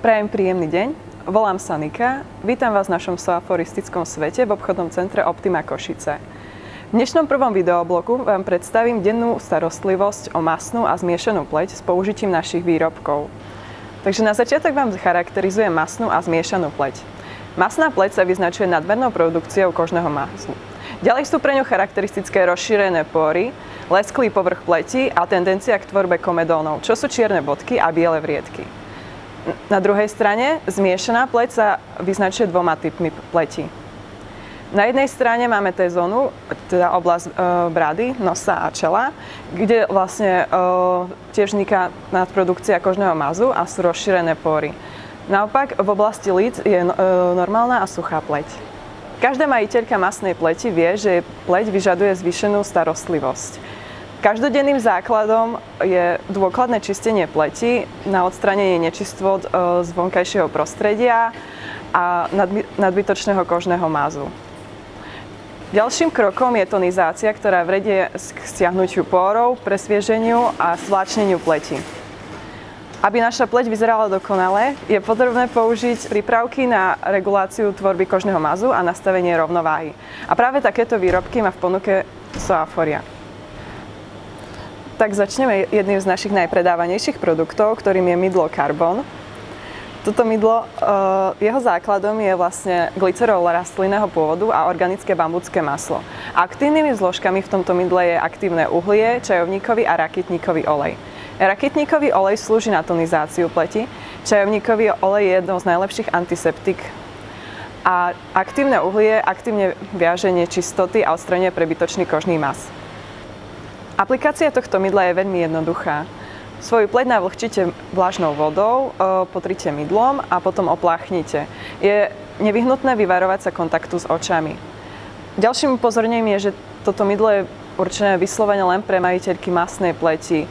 Prajem príjemný deň, volám sa Nika, vítam vás v našom soaforistickom svete v obchodnom centre Optima Košice. V dnešnom prvom videoblogu vám predstavím dennú starostlivosť o masnú a zmiešanú pleť s použitím našich výrobkov. Takže na začiatok vám charakterizujem masnú a zmiešanú pleť. Masná pleť sa vyznačuje nadmernou produkciou kožného masu. Ďalej sú pre ňu charakteristické rozšírené pory, lesklý povrch pleti a tendencia k tvorbe komedónov, čo sú čierne bodky a biele vriedky. Na druhej strane zmiešaná pleť sa vyznačuje dvoma typmi pleti. Na jednej strane máme T-zónu, teda oblasť brady, nosa a čela, kde vlastne tiež vzniká nadprodukcia kožného mazu a sú rozšírené pory. Naopak v oblasti líc je normálna a suchá pleť. Každá majiteľka masnej pleti vie, že pleť vyžaduje zvýšenú starostlivosť. Každodenným základom je dôkladné čistenie pleti na odstránenie nečistôt z vonkajšieho prostredia a nadbytočného kožného mazu. Ďalším krokom je tonizácia, ktorá vedie k stiahnutiu pórov, presvieženiu a svláčneniu pleti. Aby naša pleť vyzerala dokonale, je potrebné použiť prípravky na reguláciu tvorby kožného mazu a nastavenie rovnováhy. A práve takéto výrobky má v ponuke Soaforia. Tak začneme jedným z našich najpredávanejších produktov, ktorým je mydlo Carbon. Toto mydlo, jeho základom je vlastne glycerol rastlinného pôvodu a organické bambucké maslo. Aktívnymi zložkami v tomto mydle je aktívne uhlie, čajovníkový a rakitníkový olej. Rakitníkový olej slúži na tonizáciu pleti, čajovníkový olej je jednou z najlepších antiseptik a aktívne uhlie aktívne viaže nečistoty a odstraňuje prebytočný kožný maz. Aplikácia tohto mydla je veľmi jednoduchá. Svoju pleť navlhčite vlažnou vodou, potrite mydlom a potom opláchnite. Je nevyhnutné vyvarovať sa kontaktu s očami. Ďalším upozornením je, že toto mydlo je určené vyslovene len pre majiteľky masnej pleti.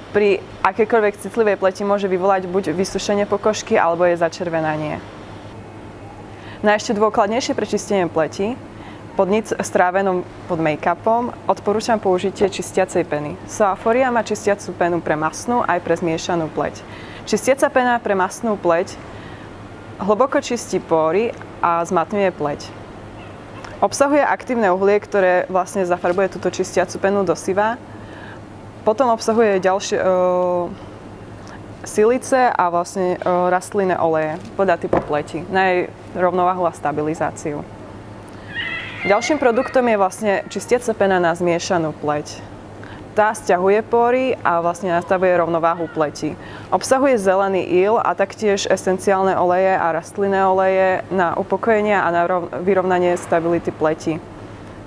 Pri akékoľvek citlivej pleti môže vyvolať buď vysušenie pokožky alebo je začervenanie. Na ešte dôkladnejšie prečistenie pleti podnic strávenom pod make-upom odporúčam použitie čistiacej peny. Soaforia má čistiacu penu pre masnú aj pre zmiešanú pleť. Čistiaca pena pre masnú pleť hlboko čistí pory a zmatňuje pleť. Obsahuje aktívne uhlie, ktoré vlastne zafarbuje túto čistiacu penu do siva. Potom obsahuje ďalšie silice a vlastne rastlinné oleje podľa typu pleti na jej rovnováhu a stabilizáciu. Ďalším produktom je vlastne čistiaca pena na zmiešanú pleť. Tá sťahuje pory a vlastne nastavuje rovnováhu pleti. Obsahuje zelený íl a taktiež esenciálne oleje a rastlinné oleje na upokojenie a na vyrovnanie stability pleti,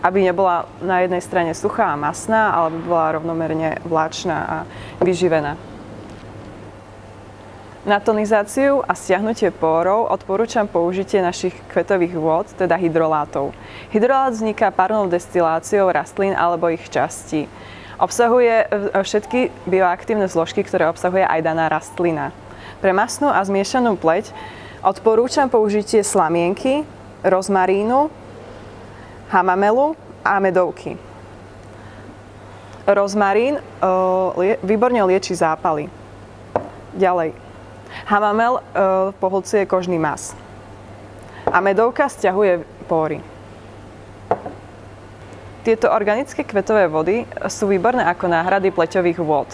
aby nebola na jednej strane suchá a masná, ale bola rovnomerne vláčna a vyživená. Na tonizáciu a stiahnutie pórov odporúčam použitie našich kvetových vôd, teda hydrolátov. Hydrolát vzniká parnou destiláciou rastlín alebo ich častí. Obsahuje všetky bioaktívne zložky, ktoré obsahuje aj daná rastlina. Pre masnú a zmiešanú pleť odporúčam použitie slamienky, rozmarínu, hamamelu a medovky. Rozmarín výborne lieči zápaly. Ďalej. Hamamel pohlcuje kožný maz. A medovka sťahuje pory. Tieto organické kvetové vody sú výborné ako náhrady pleťových vôd.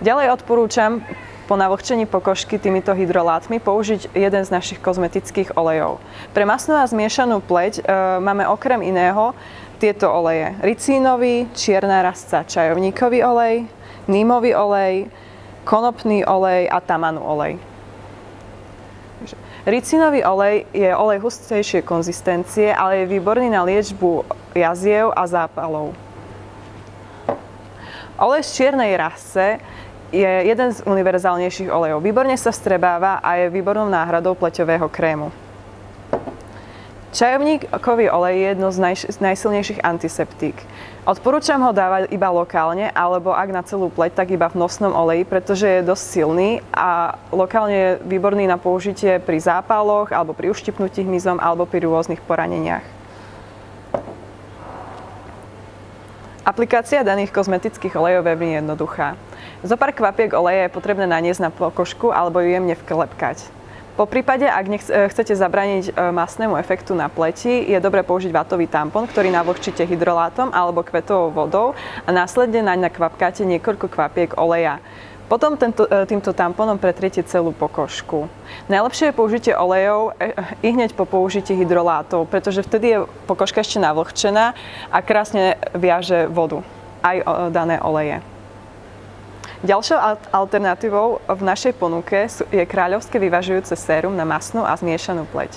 Ďalej odporúčam po navlhčení pokožky týmito hydrolátmi použiť jeden z našich kozmetických olejov. Pre masnú a zmiešanú pleť máme okrem iného tieto oleje. Ricínový, čierna rastca, čajovníkový olej, nímový olej, konopný olej a tamanu olej. Ricínový olej je olej hustejšej konzistencie, ale je výborný na liečbu jaziev a zápalov. Olej z čiernej rastce je jeden z univerzálnejších olejov. Výborne sa vstrebáva a je výbornou náhradou pleťového krému. Čajovníkový olej je jedno z najsilnejších antiseptík. Odporúčam ho dávať iba lokálne, alebo ak na celú pleť, tak iba v nosnom oleji, pretože je dosť silný a lokálne je výborný na použitie pri zápaloch, alebo pri uštipnutí hmyzom, alebo pri rôznych poraneniach. Aplikácia daných kozmetických olejov je veľmi jednoduchá. Zopár kvapiek oleja je potrebné naniesť na pokožku alebo ju jemne vklepkať. Po prípade, ak chcete zabrániť masnému efektu na pleti, je dobré použiť vatový tampon, ktorý navlhčíte hydrolátom alebo kvetovou vodou a následne naň nakvapkáte niekoľko kvapiek oleja. Potom týmto tamponom pretriete celú pokožku. Najlepšie je použitie olejov i hneď po použití hydrolátov, pretože vtedy je pokožka ešte navlhčená a krásne viaže vodu, aj dané oleje. Ďalšou alternatívou v našej ponuke je kráľovské vyvažujúce sérum na masnú a zmiešanú pleť.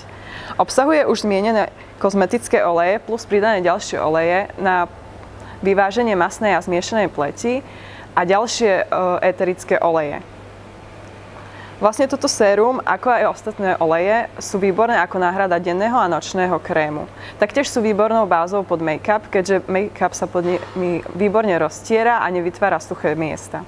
Obsahuje už zmienené kozmetické oleje plus pridané ďalšie oleje na vyváženie masnej a zmiešanej pleti a ďalšie eterické oleje. Vlastne toto sérum, ako aj ostatné oleje, sú výborné ako náhrada denného a nočného krému. Taktiež sú výbornou bázou pod make-up, keďže make-up sa pod nimi výborne roztiera a nevytvára suché miesta.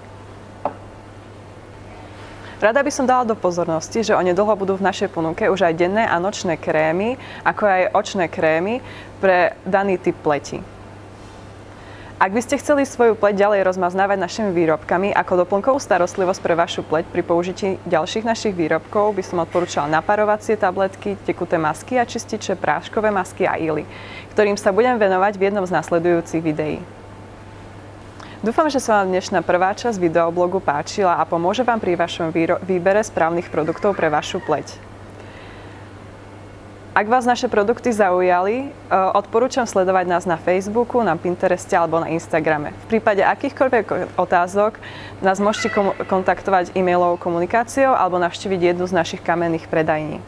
Rada by som dala do pozornosti, že onedlho budú v našej ponuke už aj denné a nočné krémy, ako aj očné krémy pre daný typ pleti. Ak by ste chceli svoju pleť ďalej rozmaznávať našimi výrobkami ako doplnkovú starostlivosť pre vašu pleť pri použití ďalších našich výrobkov, by som odporúčala naparovacie tabletky, tekuté masky a čističe, práškové masky a ily, ktorým sa budem venovať v jednom z nasledujúcich videí. Dúfam, že sa vám dnešná prvá časť videoblogu páčila a pomôže vám pri vašom výbere správnych produktov pre vašu pleť. Ak vás naše produkty zaujali, odporúčam sledovať nás na Facebooku, na Pintereste alebo na Instagrame. V prípade akýchkoľvek otázok nás môžete kontaktovať e-mailovou komunikáciou alebo navštíviť jednu z našich kamenných predajní.